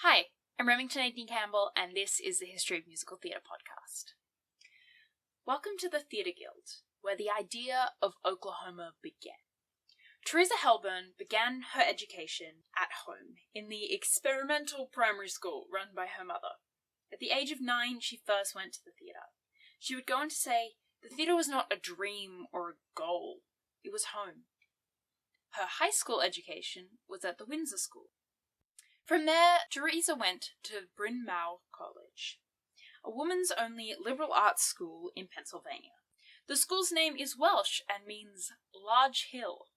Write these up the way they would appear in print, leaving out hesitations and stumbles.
Hi, I'm Remington Nadine Campbell, and this is the History of Musical Theatre podcast. Welcome to the Theatre Guild, where the idea of Oklahoma began. Theresa Helburn began her education at home in the experimental primary school run by her mother. At the age of 9, she first went to the theatre. She would go on to say, the theatre was not a dream or a goal, it was home. Her high school education was at the Windsor School. From there, Theresa went to Bryn Mawr College, a woman's only liberal arts school in Pennsylvania. The school's name is Welsh and means large hill.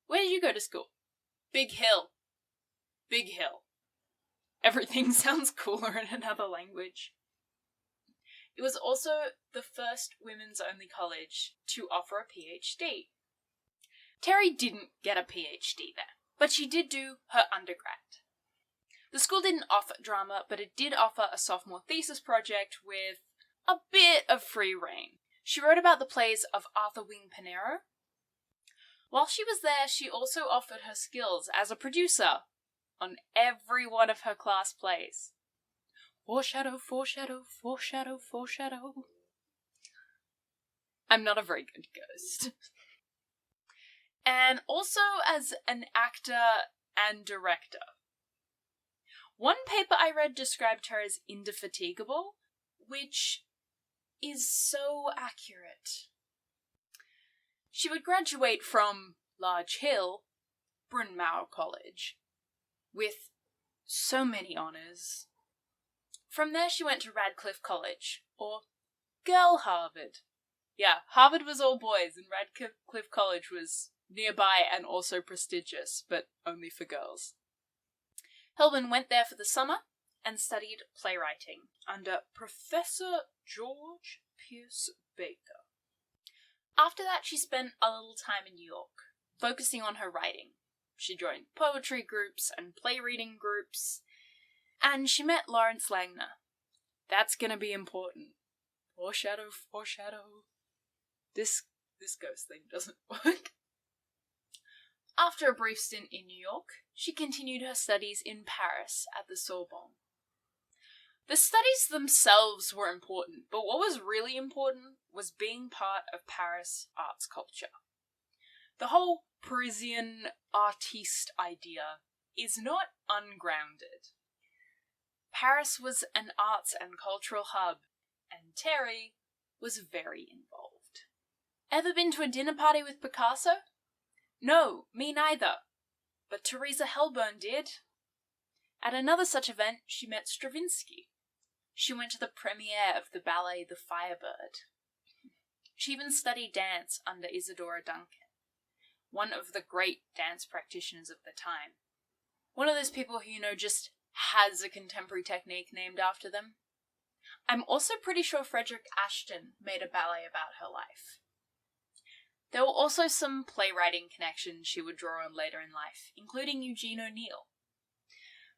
Where did you go to school? Big hill. Big hill. Everything sounds cooler in another language. It was also the first women's only college to offer a PhD. Terry didn't get a PhD there, but she did do her undergrad. The school didn't offer drama, but it did offer a sophomore thesis project with a bit of free rein. She wrote about the plays of Arthur Wing Pinero. While she was there, she also offered her skills as a producer on every one of her class plays. Foreshadow, foreshadow, foreshadow, foreshadow. I'm not a very good ghost. And also as an actor and director. One paper I read described her as indefatigable, which is so accurate. She would graduate from Large Hill, Bryn Mawr College, with so many honours. From there she went to Radcliffe College, or Girl Harvard. Yeah, Harvard was all boys and Radcliffe College was nearby and also prestigious, but only for girls. Helburn went there for the summer and studied playwriting under Professor George Pierce Baker. After that, she spent a little time in New York, focusing on her writing. She joined poetry groups and play reading groups, and she met Lawrence Langner. That's gonna be important. Foreshadow, foreshadow. This ghost thing doesn't work. After a brief stint in New York, she continued her studies in Paris at the Sorbonne. The studies themselves were important, but what was really important was being part of Paris arts culture. The whole Parisian artiste idea is not ungrounded. Paris was an arts and cultural hub, and Terry was very involved. Ever been to a dinner party with Picasso? No, me neither. But Theresa Helburn did. At another such event, she met Stravinsky. She went to the premiere of the ballet The Firebird. She even studied dance under Isadora Duncan, one of the great dance practitioners of the time. One of those people who, just has a contemporary technique named after them. I'm also pretty sure Frederick Ashton made a ballet about her life. There were also some playwriting connections she would draw on later in life, including Eugene O'Neill.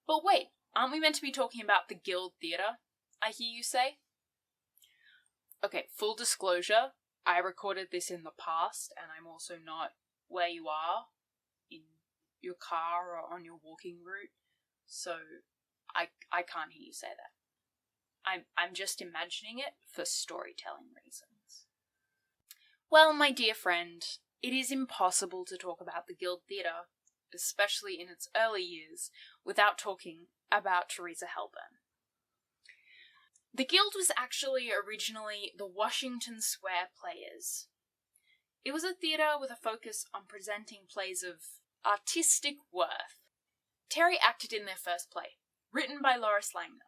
But wait, aren't we meant to be talking about the Guild Theatre, I hear you say? Okay, full disclosure, I recorded this in the past, and I'm also not where you are, in your car or on your walking route, so I can't hear you say that. I'm just imagining it for storytelling reasons. Well, my dear friend, it is impossible to talk about the Guild Theatre, especially in its early years, without talking about Theresa Helburn. The Guild was actually originally the Washington Square Players. It was a theatre with a focus on presenting plays of artistic worth. Terry acted in their first play, written by Lawrence Langner.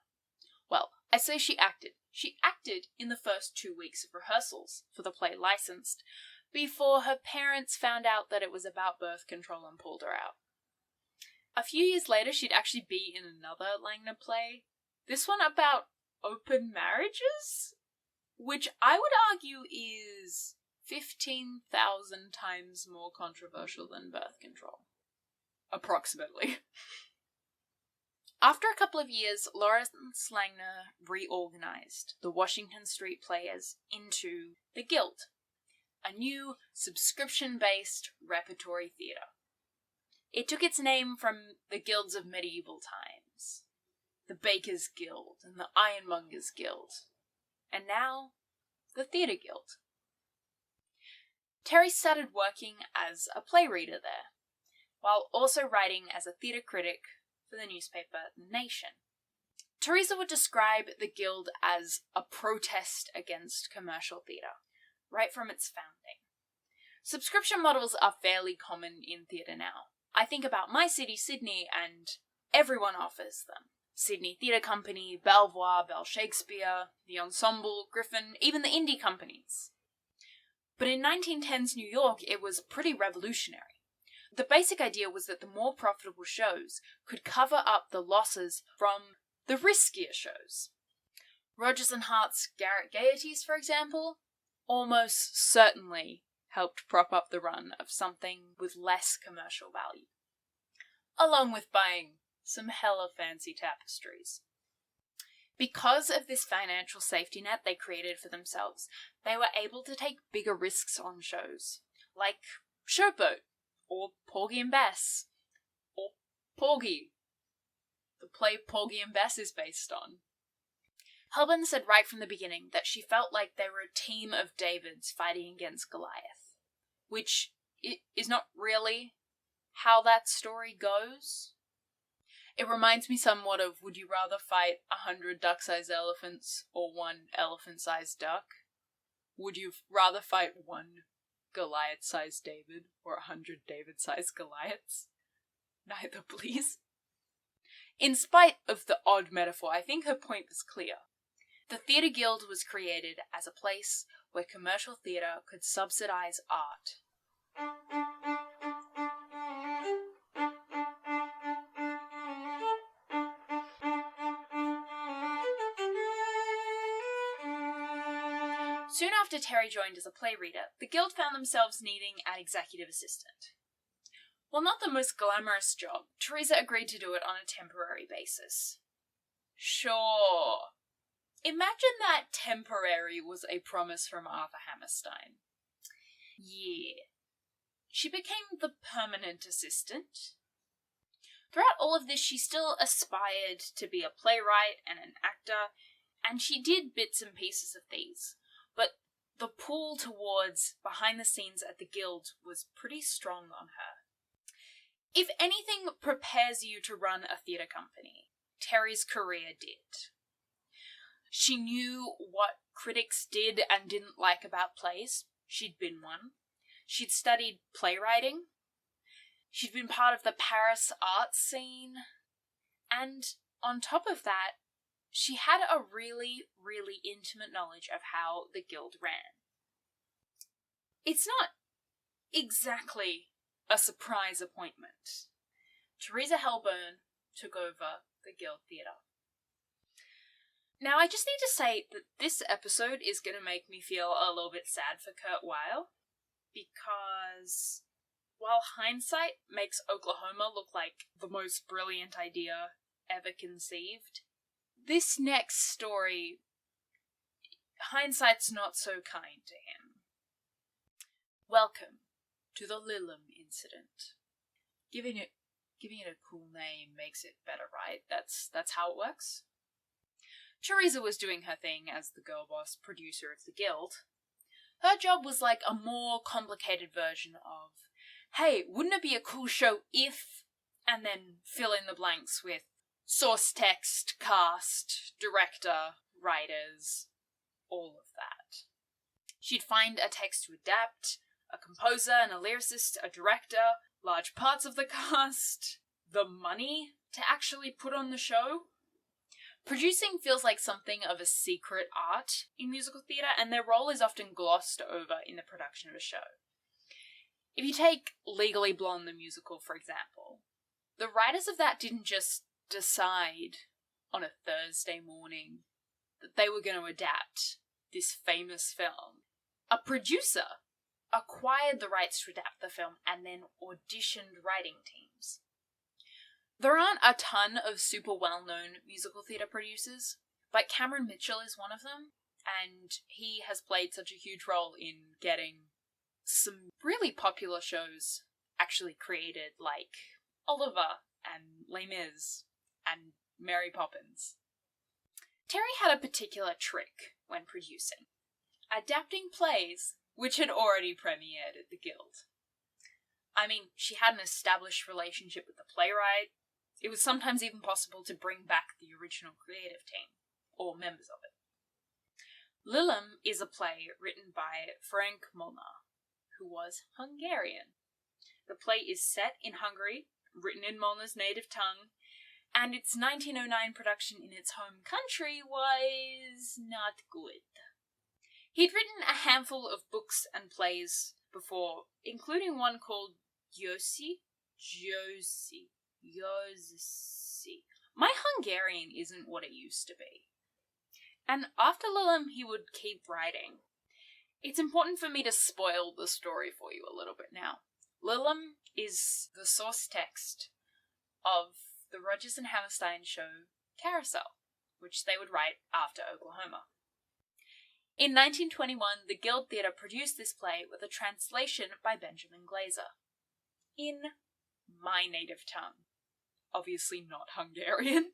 Well, I say she acted. She acted in the first 2 weeks of rehearsals for the play licensed, before her parents found out that it was about birth control and pulled her out. A few years later, she'd actually be in another Langner play, this one about open marriages, which I would argue is 15,000 times more controversial than birth control. Approximately. After a couple of years, Lawrence Langner reorganized the Washington Street Players into the Guild, a new subscription-based repertory theatre. It took its name from the guilds of medieval times. the Bakers' Guild and the Ironmongers' Guild, and now the Theatre Guild. Terry started working as a play reader there, while also writing as a theatre critic for the newspaper The Nation. Theresa would describe the Guild as a protest against commercial theatre, right from its founding. Subscription models are fairly common in theatre now. I think about my city, Sydney, and everyone offers them. Sydney Theatre Company, Belvoir, Bell Shakespeare, the Ensemble, Griffin, even the indie companies. But in 1910's New York, it was pretty revolutionary. The basic idea was that the more profitable shows could cover up the losses from the riskier shows. Rodgers and Hart's Garrett Gaieties, for example, almost certainly helped prop up the run of something with less commercial value, along with buying some hella fancy tapestries. Because of this financial safety net they created for themselves, they were able to take bigger risks on shows, like Showboat, or Porgy and Bess, or Porgy, the play Porgy and Bess is based on. Helburn said right from the beginning that she felt like they were a team of Davids fighting against Goliath, which is not really how that story goes. It reminds me somewhat of, would you rather fight 100 duck-sized elephants or 1 elephant-sized duck? Would you rather fight 1 Goliath-sized David or 100 David-sized Goliaths? Neither, please. In spite of the odd metaphor, I think her point was clear. The Theatre Guild was created as a place where commercial theatre could subsidise art. Soon after Terry joined as a play reader, the Guild found themselves needing an executive assistant. While not the most glamorous job, Theresa agreed to do it on a temporary basis. Sure. Imagine that temporary was a promise from Arthur Hammerstein. Yeah. She became the permanent assistant. Throughout all of this, she still aspired to be a playwright and an actor, and she did bits and pieces of these. But the pull towards behind the scenes at the Guild was pretty strong on her. If anything prepares you to run a theatre company, Terry's career did. She knew what critics did and didn't like about plays. She'd been one. She'd studied playwriting. She'd been part of the Paris art scene. And on top of that, she had a really, really intimate knowledge of how the Guild ran. It's not exactly a surprise appointment. Theresa Helburn took over the Guild Theatre. Now, I just need to say that this episode is going to make me feel a little bit sad for Kurt Weill, because while hindsight makes Oklahoma look like the most brilliant idea ever conceived, this next story, hindsight's not so kind to him. Welcome to the Lilam incident. Giving it a cool name makes it better, right? That's how it works. Theresa was doing her thing as the girl boss producer of the Guild. Her job was like a more complicated version of, hey, wouldn't it be a cool show if, and then fill in the blanks with source text, cast, director, writers, all of that. She'd find a text to adapt, a composer and a lyricist, a director, large parts of the cast, the money to actually put on the show. Producing feels like something of a secret art in musical theatre, and their role is often glossed over in the production of a show. If you take Legally Blonde the musical, for example, the writers of that didn't just decide on a Thursday morning that they were going to adapt this famous film. A producer acquired the rights to adapt the film and then auditioned writing teams. There aren't a ton of super well-known musical theatre producers, but Cameron Mitchell is one of them, and he has played such a huge role in getting some really popular shows actually created, like Oliver and Les Mis and Mary Poppins. Terry had a particular trick when producing, adapting plays which had already premiered at the Guild. I mean, she had an established relationship with the playwright. It was sometimes even possible to bring back the original creative team, or members of it. Lilacs is a play written by Ferenc Molnar, who was Hungarian. The play is set in Hungary, written in Molnar's native tongue, and its 1909 production in its home country was not good. He'd written a handful of books and plays before, including one called Josi. My Hungarian isn't what it used to be. And after Lilacs, he would keep writing. It's important for me to spoil the story for you a little bit now. Lilacs is the source text of the Rodgers and Hammerstein show Carousel, which they would write after Oklahoma. In 1921, the Guild Theatre produced this play with a translation by Benjamin Glaser. In my native tongue. Obviously not Hungarian.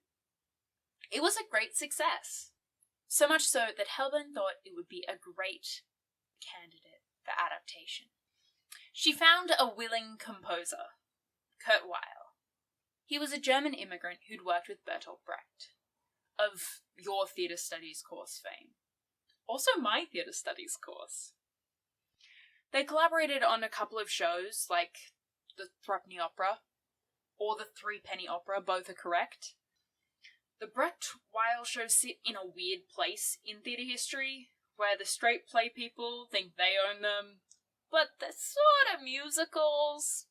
It was a great success. So much so that Helburn thought it would be a great candidate for adaptation. She found a willing composer, Kurt Weill. He was a German immigrant who'd worked with Bertolt Brecht, of your theatre studies course fame. Also my theatre studies course. They collaborated on a couple of shows, like the Threepenny Opera, or the Threepenny Opera, both are correct. The Brecht-Weill shows sit in a weird place in theatre history, where the straight play people think they own them, but they're sort of musicals.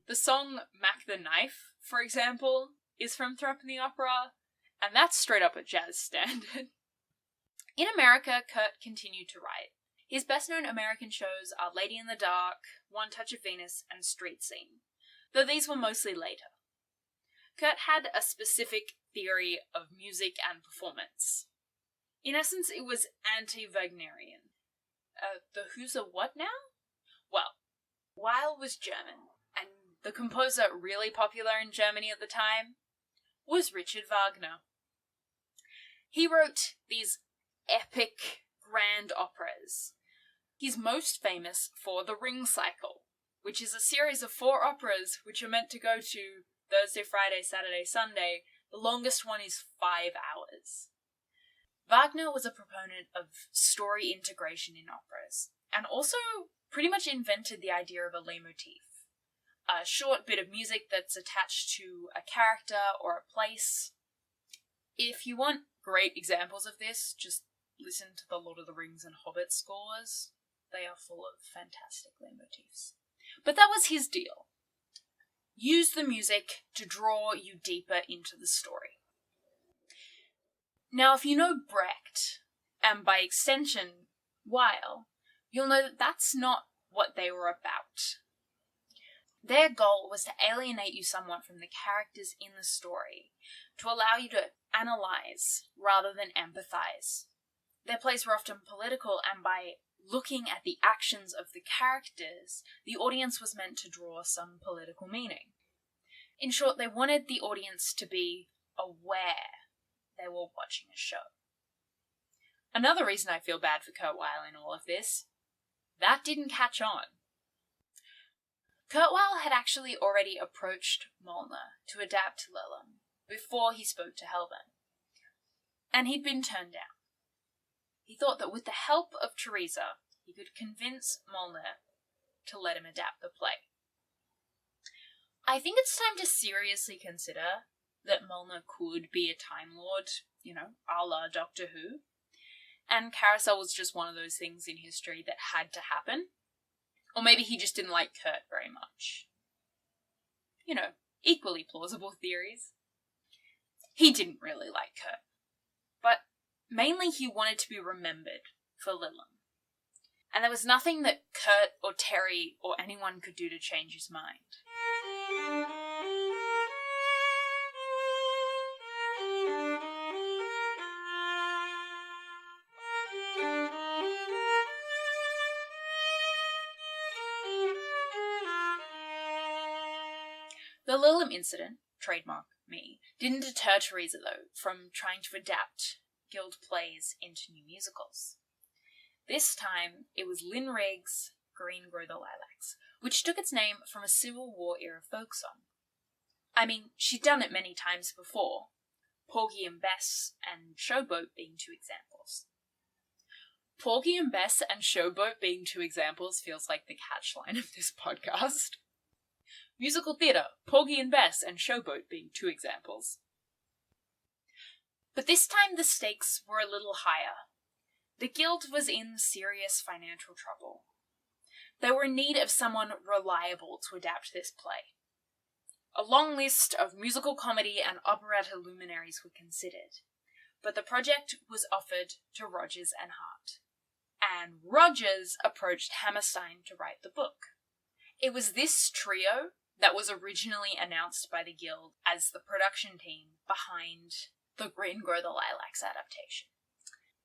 The song Mac the Knife, for example, is from Threepenny Opera, and that's straight up a jazz standard. In America, Kurt continued to write. His best-known American shows are Lady in the Dark, One Touch of Venus, and Street Scene, though these were mostly later. Kurt had a specific theory of music and performance. In essence, it was anti-Wagnerian. The who's a what now? Well, Weill was German, and the composer really popular in Germany at the time was Richard Wagner. He wrote these epic grand operas. He's most famous for The Ring Cycle, which is a series of 4 operas which are meant to go to Thursday, Friday, Saturday, Sunday. The longest one is 5 hours. Wagner was a proponent of story integration in operas, and also pretty much invented the idea of a leitmotif. A short bit of music that's attached to a character or a place. If you want great examples of this, just listen to the Lord of the Rings and Hobbit scores. They are full of fantastic leitmotifs. But that was his deal. Use the music to draw you deeper into the story. Now, if you know Brecht, and by extension, Weill, you'll know that that's not what they were about. Their goal was to alienate you somewhat from the characters in the story, to allow you to analyze rather than empathize. Their plays were often political, and by looking at the actions of the characters, the audience was meant to draw some political meaning. In short, they wanted the audience to be aware they were watching a show. Another reason I feel bad for Kurt Weill in all of this, that didn't catch on. Kurt Weill had actually already approached Molnar to adapt Lilacs before he spoke to Helburn, and he'd been turned down. He thought that with the help of Theresa, he could convince Molnar to let him adapt the play. I think it's time to seriously consider that Molnar could be a Time Lord, a la Doctor Who, and Carousel was just one of those things in history that had to happen. Or maybe he just didn't like Kurt very much. Equally plausible theories. He didn't really like Kurt, but mainly he wanted to be remembered for Lilacs. And there was nothing that Kurt or Terry or anyone could do to change his mind. The Lilacs incident trademark me, didn't deter Theresa, though, from trying to adapt Guild plays into new musicals. This time, it was Lynn Rigg's Green Grow the Lilacs, which took its name from a Civil War-era folk song. I mean, she'd done it many times before, Porgy and Bess and Showboat being two examples. Porgy and Bess and Showboat being two examples feels like the catchline of this podcast. Musical theatre, Porgy and Bess and Showboat being two examples. But this time the stakes were a little higher. The Guild was in serious financial trouble. They were in need of someone reliable to adapt this play. A long list of musical comedy and operetta luminaries were considered, but the project was offered to Rodgers and Hart. And Rodgers approached Hammerstein to write the book. It was this trio that was originally announced by the Guild as the production team behind the Green Grow the Lilacs adaptation.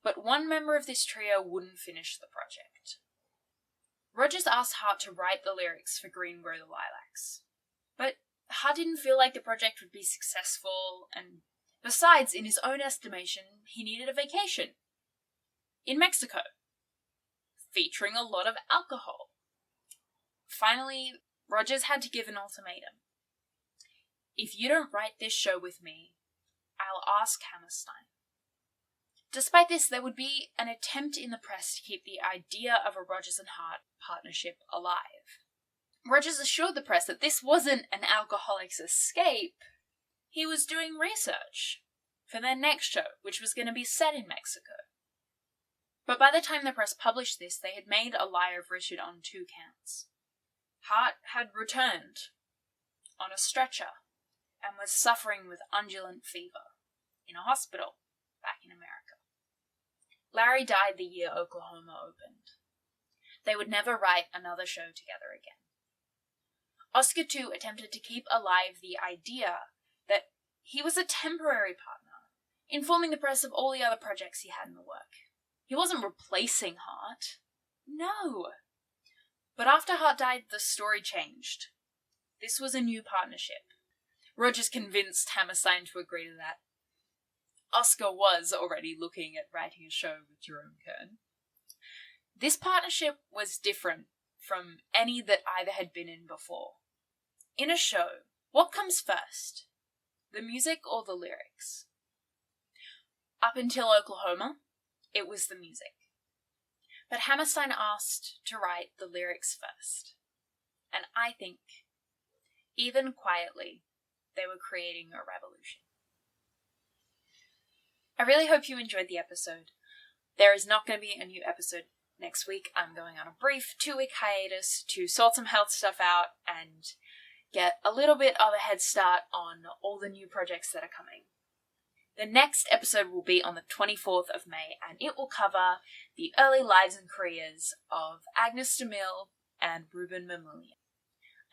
But one member of this trio wouldn't finish the project. Rodgers asked Hart to write the lyrics for Green Grow the Lilacs, but Hart didn't feel like the project would be successful, and besides, in his own estimation, he needed a vacation. In Mexico. Featuring a lot of alcohol. Finally, Rodgers had to give an ultimatum. If you don't write this show with me, I'll ask Hammerstein. Despite this, there would be an attempt in the press to keep the idea of a Rodgers and Hart partnership alive. Rodgers assured the press that this wasn't an alcoholic's escape. He was doing research for their next show, which was going to be set in Mexico. But by the time the press published this, they had made a lie of Richard on 2 counts. Hart had returned on a stretcher and was suffering with undulant fever in a hospital back in America. Larry died the year Oklahoma opened. They would never write another show together again. Oscar, too, attempted to keep alive the idea that he was a temporary partner, informing the press of all the other projects he had in the work. He wasn't replacing Hart. No. But after Hart died, the story changed. This was a new partnership. Rodgers convinced Hammerstein to agree to that. Oscar was already looking at writing a show with Jerome Kern. This partnership was different from any that either had been in before. In a show, what comes first? The music or the lyrics? Up until Oklahoma, it was the music. But Hammerstein asked to write the lyrics first. And I think, even quietly, they were creating a revolution. I really hope you enjoyed the episode. There is not going to be a new episode next week. I'm going on a brief 2-week hiatus to sort some health stuff out and get a little bit of a head start on all the new projects that are coming. The next episode will be on the 24th of May, and it will cover the early lives and careers of Agnes DeMille and Ruben Mamoulian.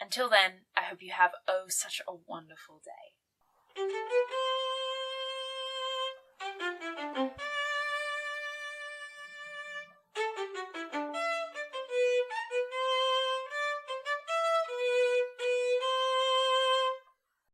Until then, I hope you have such a wonderful day.